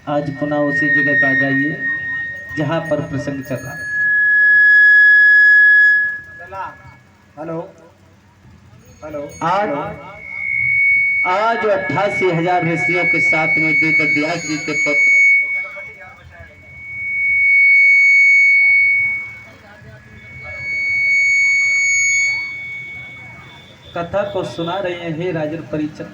आज पुनः उसी जगह पर आ जाइए जहाँ पर प्रसंग चल रहा है। हेलो हेलो आज आज 88,000 ऋषियों के साथ में वेद व्यास जी के पुत्र कथा को सुना रहे हैं। हे राजन परिचय,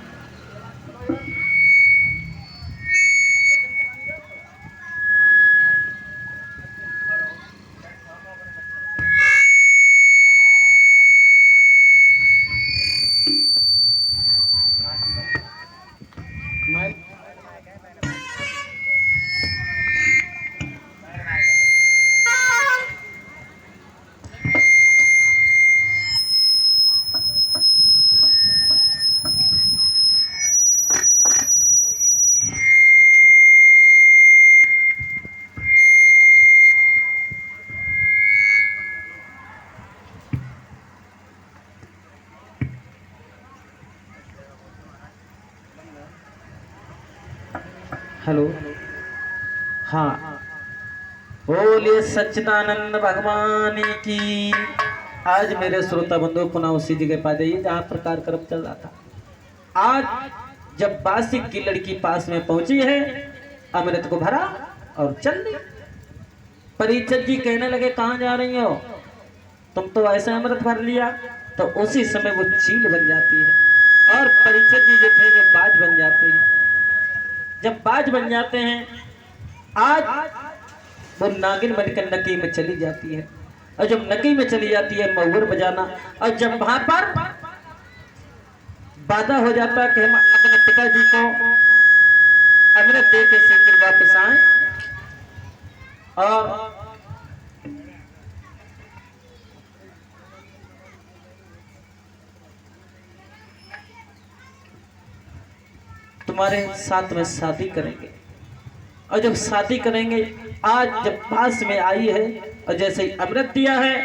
हेलो, हाँ, बोलिए सच्चिदानंद भगवान की। आज मेरे श्रोता बंधु पुनः उसी जगह पा जाइए जहाँ पर कार्यक्रम चल रहा था। आज जब बासिक की लड़की पास में पहुंची है, अमृत को भरा और चल दी। परिचय जी कहने लगे कहाँ जा रही हो तुम, तो ऐसे अमृत भर लिया। तो उसी समय वो चील बन जाती है और परिचय जी जो थे वो बाज बन जाते हैं। जब बाज बन जाते हैं, आज वो नागिन बनकर नकी में चली जाती है। और जब नकी में चली जाती है महुर बजाना, और जब वहां पर वादा हो जाता है कि हम अपने पिताजी को अमृत दे के शीघ्र वापस आए, और तुम्हारे साथ में शादी करेंगे। और जब शादी करेंगे, आज जब पास में आई है और जैसे ही अमृत दिया है,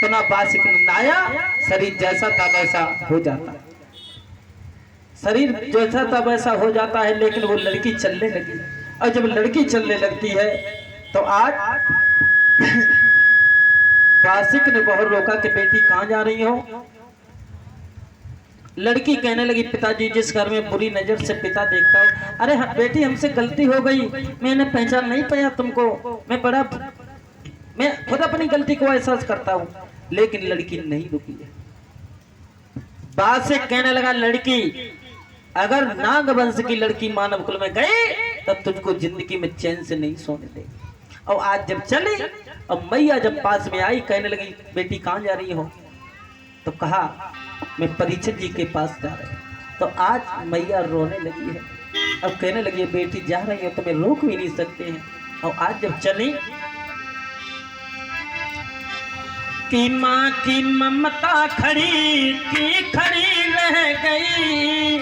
तो ना बासिक नाया शरीर जैसा था वैसा हो जाता है। शरीर जैसा था वैसा हो जाता है, लेकिन वो लड़की चलने लगी। और जब लड़की चलने लगती है तो आज बासिक ने बहुत रोका कि बेटी कहाँ जा रही हो। लड़की कहने लगी पिताजी जिस घर में बुरी नजर से पिता देखता हूँ। अरे हाँ बेटी, हमसे गलती हो गई, मैंने पहचान नहीं पाया तुमको, मैं खुद अपनी गलती को एहसास करता हूँ। लेकिन लड़की नहीं रुकी है। बात से कहने लगा लड़की, अगर नाग वंश की लड़की मानव कुल में गई तब तुझको जिंदगी में चैन से नहीं सोने देगी। और आज जब चली और मैया जब पास में आई, कहने लगी बेटी कहाँ जा रही हो। तो कहा मैं परिचय जी के पास जा रही हूँ। तो आज मैया रोने लगी है और कहने लगी बेटी जा रही है तो मैं रोक भी नहीं सकते हैं। और आज जब चली कि माँ की ममता खड़ी की खड़ी रह गई,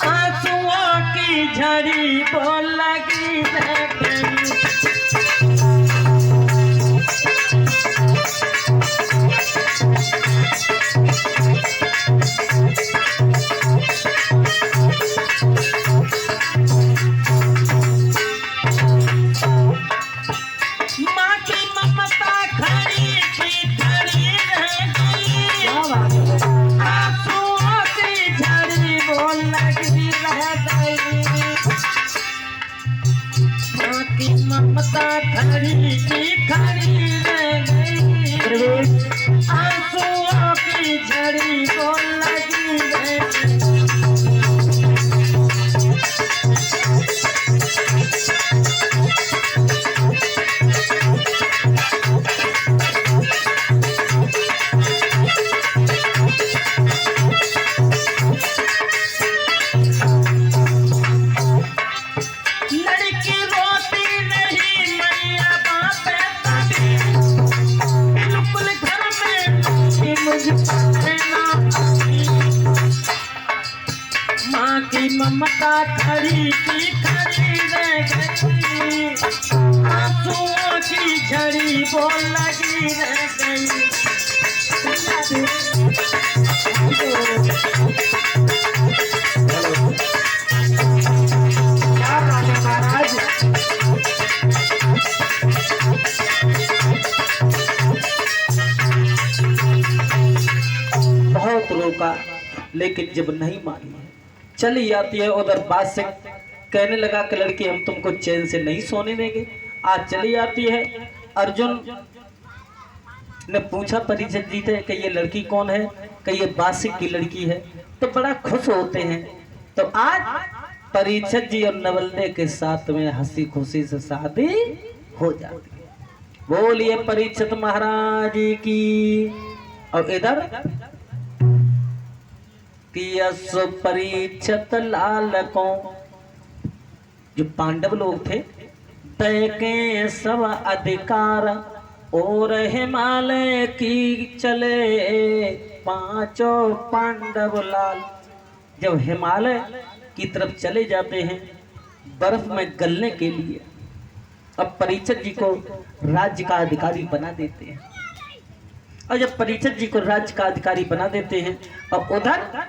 आंसुओं की झड़ी बोल लगी रह गई। ममता खड़ी की खड़ी रह गई, आंसुओं की झड़ी बोल लगी रह गई। माँ की ममता खड़ी की खड़ी रह गई, आंसुओं की झड़ी बोल लगी रह गई। महाराज लेकिन जब नहीं मानी है, चली आती है उधर बात से कहने लगा कि लड़की हम तुमको चैन से नहीं सोने देंगे। आज चली आती है, अर्जुन ने पूछा परीक्षित जी से कि ये लड़की कौन है, कि ये बासिक की लड़की है, तो बड़ा खुश होते हैं। तो आज परीक्षित जी और नवलने के साथ में हंसी खुशी से शादी हो जाती है। बोलिए परीक्षित महाराज की। और इधर कि परीक्षित लाल को जो पांडव लोग थे, तय के सब अधिकार और हिमालय की चले पांचों पांडव लाल। जब हिमालय की तरफ चले जाते हैं बर्फ में गलने के लिए, अब परीक्षित जी को राज्य का अधिकारी बना देते हैं। और जब परीक्षित जी को राज्य का अधिकारी बना देते हैं, और उधर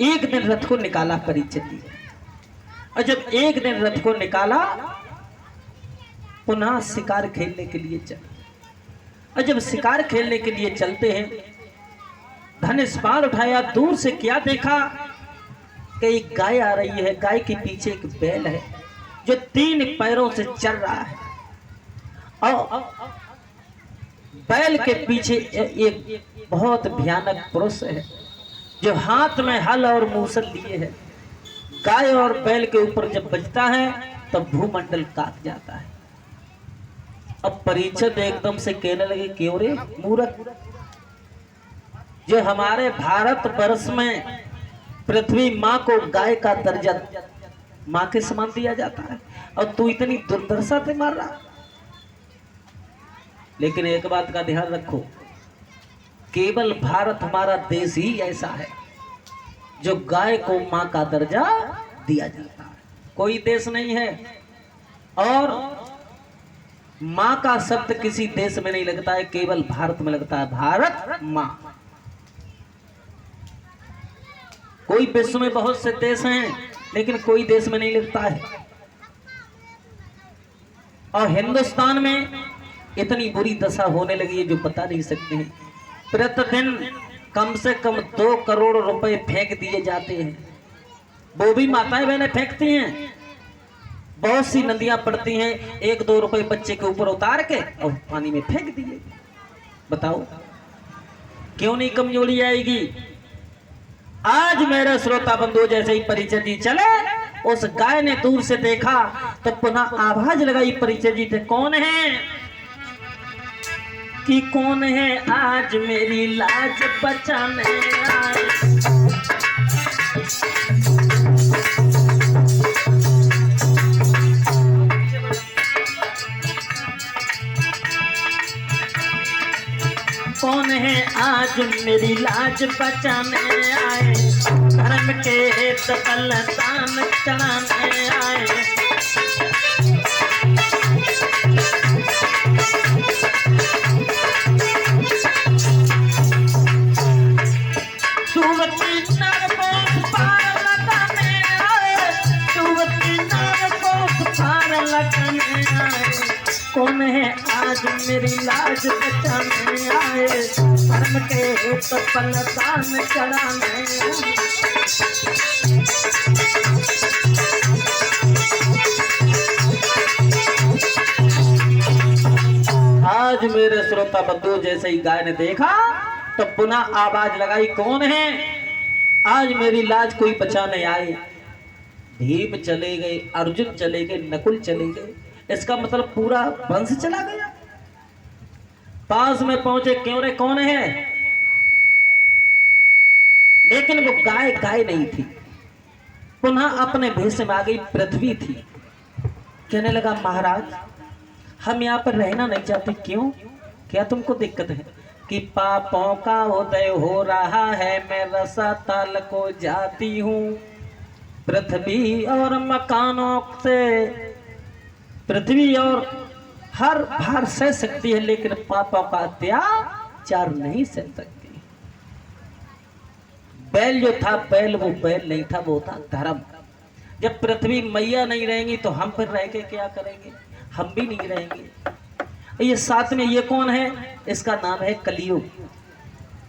एक दिन रथ को निकाला परीक्षित जी। और जब एक दिन रथ को निकाला, पुनः शिकार खेलने के लिए चले। और जब शिकार खेलने के लिए चलते हैं, धनुष बाण उठाया, दूर से क्या देखा कि एक गाय आ रही है। गाय के पीछे एक बैल है जो 3 पैरों से चल रहा है, और बैल के पीछे एक बहुत भयानक पुरुष है जो हाथ में हल और मूसल लिए है। गाय और बैल के ऊपर जब बजता है तब भूमंडल कांप जाता है। अब परीक्षित एकदम से कहने लगे, क्यों रे मूर्ख, जो हमारे भारत वर्ष में पृथ्वी माँ को गाय का दर्जा माँ के समान दिया जाता है, और तू इतनी दुर्दशा से मार रहा। लेकिन एक बात का ध्यान रखो, केवल भारत हमारा देश ही ऐसा है जो गाय को माँ का दर्जा दिया जाता है, कोई देश नहीं है। और माँ का शब्द किसी देश में नहीं लगता है, केवल भारत में लगता है, भारत माँ। कोई विश्व में बहुत से देश हैं लेकिन कोई देश में नहीं लगता है। और हिंदुस्तान में इतनी बुरी दशा होने लगी है जो बता नहीं सकते हैं। प्रतिदिन कम से कम 2 करोड़ रुपए फेंक दिए जाते हैं। वो भी माताएं बहनें फेंकती हैं। बहुत सी नदियां पड़ती हैं, 1-2 रुपए बच्चे के ऊपर उतार के और पानी में फेंक दिए। बताओ क्यों नहीं कमजोरी आएगी। आज मेरे श्रोता बंधु जैसे ही परिचय जी चले, उस गाय ने दूर से देखा तो पुनः आवाज लगाई परिचय जी से, कौन है कि कौन है आज मेरी लाज बचाने आए। कौन है आज मेरी लाज बचाने आए, धर्म के बलिदान चढ़ाने आए। कौन है आज मेरी लाज बचाने आए, धर्म के बलिदान चढ़ाने आए। आज मेरे श्रोता बंधु जैसे ही गाय ने देखा तो पुनः आवाज लगाई, कौन है आज मेरी लाज कोई बचाने आए। भीम चले गए, अर्जुन चले गए, नकुल चले गए, इसका मतलब पूरा वंश चला गया। पास में पहुंचे, क्यों रे कौन है। लेकिन वो गाय गाय नहीं थी, पुनः अपने भेष में आ गई पृथ्वी थी। कहने लगा, महाराज हम यहाँ पर रहना नहीं चाहते। क्यों, क्या तुमको दिक्कत है। कि पापों का उदय हो रहा है, मैं रसातल को जाती हूँ। पृथ्वी और मकानों से, पृथ्वी और हर भार सह सकती है लेकिन पापों का अत्याचार नहीं सह सकती। बैल जो था, बैल वो बैल नहीं था, वो था धर्म। जब पृथ्वी मैया नहीं रहेंगी तो हम फिर रह के क्या करेंगे, हम भी नहीं रहेंगे। ये साथ में ये कौन है, इसका नाम है कलयुग।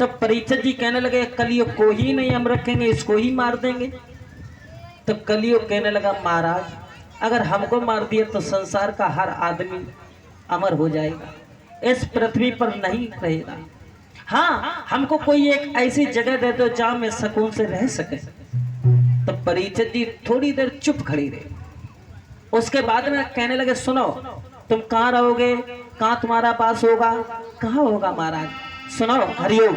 तब परीक्षित जी कहने लगे कलयुग को ही नहीं हम रखेंगे, इसको ही मार देंगे। तो कलयुग कहने लगा महाराज अगर हमको मार दिया तो संसार का हर आदमी अमर हो जाएगा, इस पृथ्वी पर नहीं रहेगा। हाँ हमको कोई एक ऐसी जगह दे दो जहां में सुकून से रह सके। तो परीक्षित जी थोड़ी देर चुप खड़ी रहे। उसके बाद में कहने लगे सुनो तुम कहाँ रहोगे, कहाँ तुम्हारा पास होगा, कहाँ होगा महाराज, सुनो हरिओम।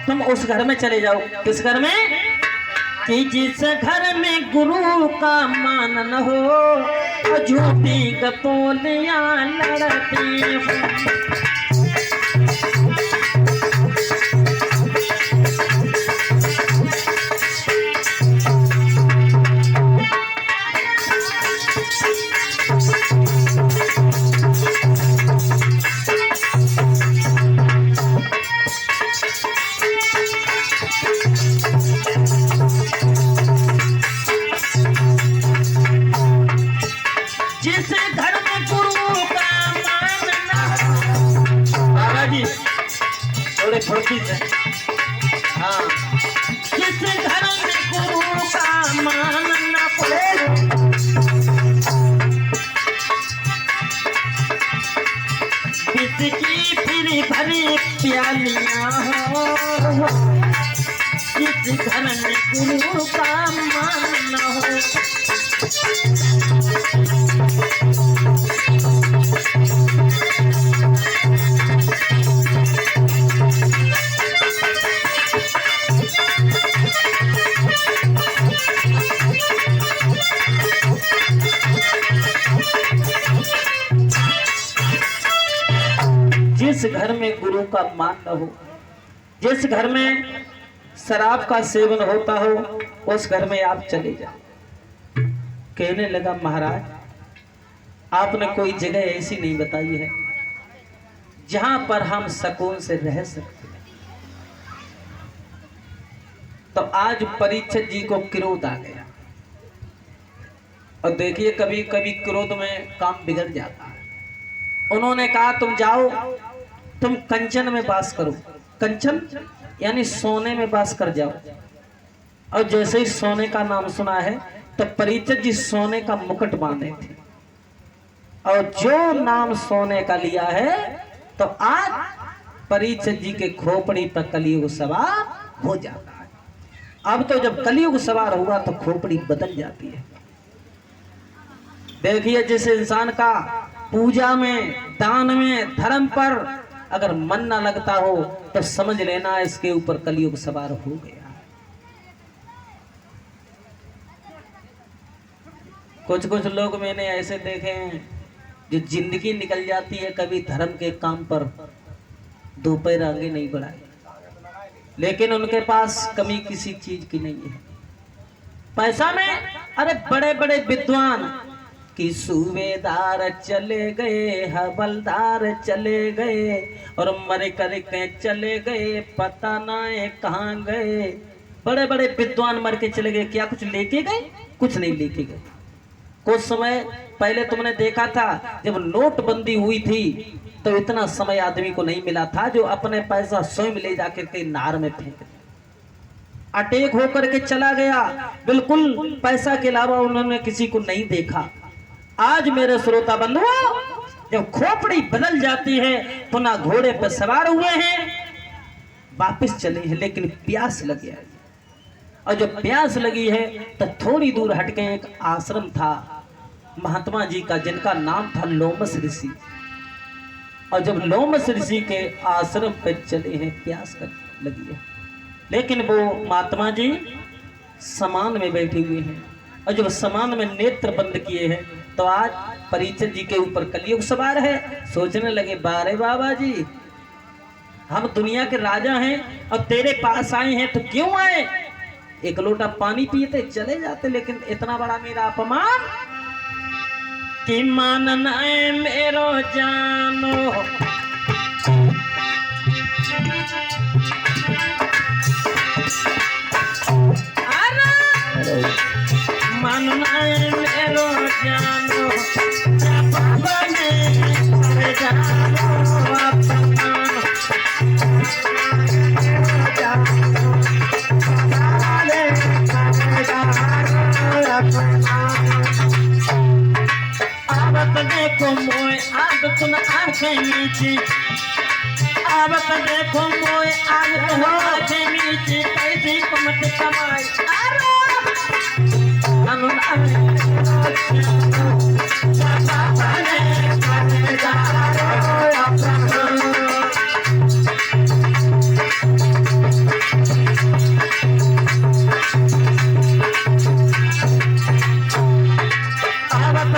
तुम उस घर में चले जाओ। किस घर में? कि जिस घर में गुरु का मान न हो, झूठी गपोलियां लड़ती हो। जिस घर में गुरु का मान न, बाबा जी थोड़े फुर्ती से, हाँ जिस घर में गुरु का मान न पड़े, जिसकी फिर भरी प्यालियां हो, जिस घर में गुरु का मान न हो। जिस घर में गुरु का मान न हो, जिस घर में शराब का सेवन होता हो, उस घर में आप चले जाओ। कहने लगा महाराज आपने कोई जगह ऐसी नहीं बताई है जहां पर हम सुकून से रह सकते हैं। तो आज परीक्षित जी को क्रोध आ गया। और देखिए कभी कभी क्रोध में काम बिगड़ जाता है। उन्होंने कहा तुम जाओ, तुम कंचन में वास करो। कंचन यानी सोने में वास कर जाओ। और जैसे ही सोने का नाम सुना है तो परीक्षित जी सोने का मुकुट बांधे थे। और जो नाम सोने का लिया है तो आज परीक्षित जी के खोपड़ी पर कलयुग सवार हो जाता है। अब तो जब कलयुग सवार हुआ तो खोपड़ी बदल जाती है। देखिए जिस इंसान का पूजा में, दान में, धर्म पर अगर मन ना लगता हो तो समझ लेना इसके ऊपर कलयुग सवार हो गया। कुछ कुछ लोग मैंने ऐसे देखे हैं जो जिंदगी निकल जाती है कभी धर्म के काम पर दो पैर आगे नहीं बढ़ाए, लेकिन उनके पास कमी किसी चीज की नहीं है। पैसा में अरे बड़े बड़े विद्वान कि सूबेदार चले गए, हवलदार चले गए और मर कर के चले गए, पता ना है कहाँ गए। बड़े बड़े विद्वान मर के चले गए, क्या कुछ लेके गए? कुछ नहीं लेके गए। कुछ समय पहले तुमने देखा था जब नोटबंदी हुई थी तो इतना समय आदमी को नहीं मिला था जो अपने पैसा स्वयं ले जाकर के नार में फेंक दे। अटैक होकर के चला गया, बिल्कुल पैसा के अलावा उन्होंने किसी को नहीं देखा। आज मेरे श्रोता बंधुओं जब खोपड़ी बदल जाती है, पुनः घोड़े पर सवार हुए हैं, वापस चले हैं, लेकिन प्यास लगी है। और जब प्यास लगी है तो थोड़ी दूर हटके एक आश्रम था महात्मा जी का, जिनका नाम था लोमस ऋषि। और जब लोमस ऋषि के आश्रम पे चले हैं, प्यास लगी है, लेकिन वो महात्मा जी समान में बैठे हुए हैं। और जब समान में नेत्र बंद किए हैं तो आज परीक्षित जी के ऊपर कलयुग सवार है। सोचने लगे बारे बाबा जी हम दुनिया के राजा हैं और तेरे पास आए हैं तो क्यों आए? एक लोटा पानी पीते चले जाते, लेकिन इतना बड़ा मेरा अपमान कि मानना है मेरो जानो। मानना है मेरो जानो, बाबा ने जानो अपना आंखें नीचे आवत देखो मोए आवत हो आंखें नीचे कैसी कुमत कमाई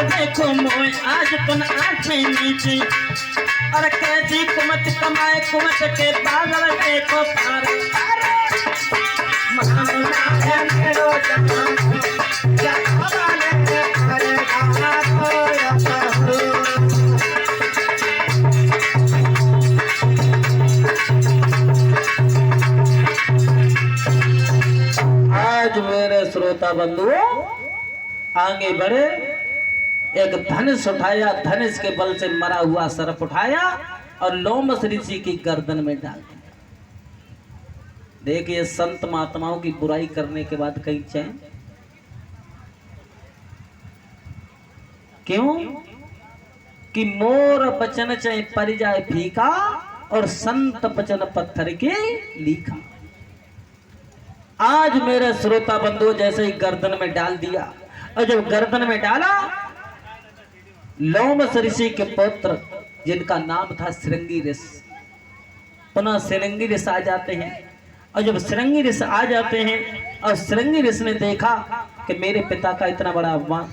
देखो मोए आज तुम आंखें नीचे और कैसी कुमत कमाए कुमत के बादल देखो पार आज मेरे श्रोता बंधुओं आगे बढ़े एक धनुष उठाया, धनुष के बल से मरा हुआ सर्प उठाया और लोमस ऋषि की गर्दन में डाल दिया। देखिए संत महात्माओं की बुराई करने के बाद कहीं चैन क्यों कि मोर बचन चाहे पर जाए फीका और संत बचन पत्थर के लिखा। आज मेरे श्रोता बंधु जैसे ही गर्दन में डाल दिया और जब गर्दन में डाला लोमस ऋषि के पुत्र जिनका नाम था श्रृंगी ऋषि पुनः श्रृंगी ऋषि आ जाते हैं और जब श्रृंगी ऋषि आ जाते हैं और श्रृंगी ऋषि ने देखा कि मेरे पिता का इतना बड़ा अपमान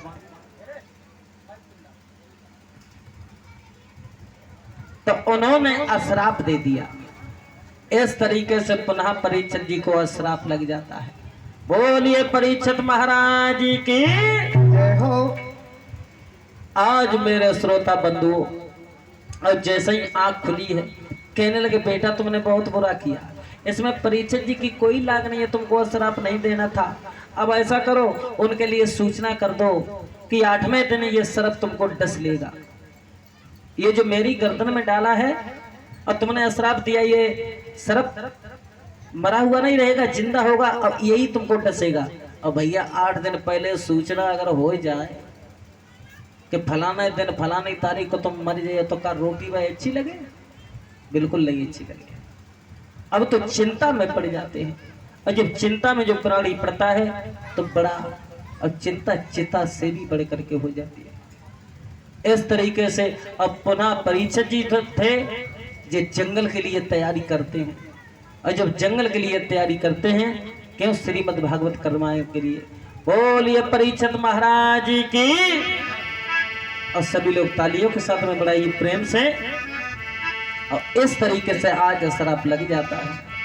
तो उन्होंने अश्राप दे दिया। इस तरीके से पुनः परीक्षित जी को अश्राप लग जाता है। बोलिए परीक्षित महाराज की जय हो। आज मेरे श्रोता बंधुओं और जैसे ही आंख खुली है कहने लगे बेटा तुमने बहुत बुरा किया, इसमें परीक्षित जी की कोई लाग नहीं है, तुमको श्राप नहीं देना था। अब ऐसा करो उनके लिए सूचना कर दो कि 8वें दिन ये सर्प तुमको डस लेगा। ये जो मेरी गर्दन में डाला है और तुमने श्राप दिया, ये सर्प मरा हुआ नहीं रहेगा, जिंदा होगा और यही तुमको डसेगा। और भैया 8 दिन पहले सूचना अगर हो जाए कि फलाना दिन फलानी तारीख को तुम मर जाए तो क्या रोटी वह अच्छी लगे? बिल्कुल नहीं अच्छी लगे। अब तो चिंता में पड़ जाते हैं और जब चिंता में जो प्राणी पड़ता है तो बड़ा और चिंता चिता से भी बढ़ करके हो जाती है। इस तरीके से अब पुनः परीक्षित जी थे जो जंगल के लिए तैयारी करते हैं और जब जंगल के लिए तैयारी करते हैं क्यों श्रीमद् भागवत करवाने के लिए। बोलिए परीक्षित महाराज की। और सभी लोग तालियों के साथ में बड़ाई प्रेम से और इस तरीके से आज श्राप लग जाता है।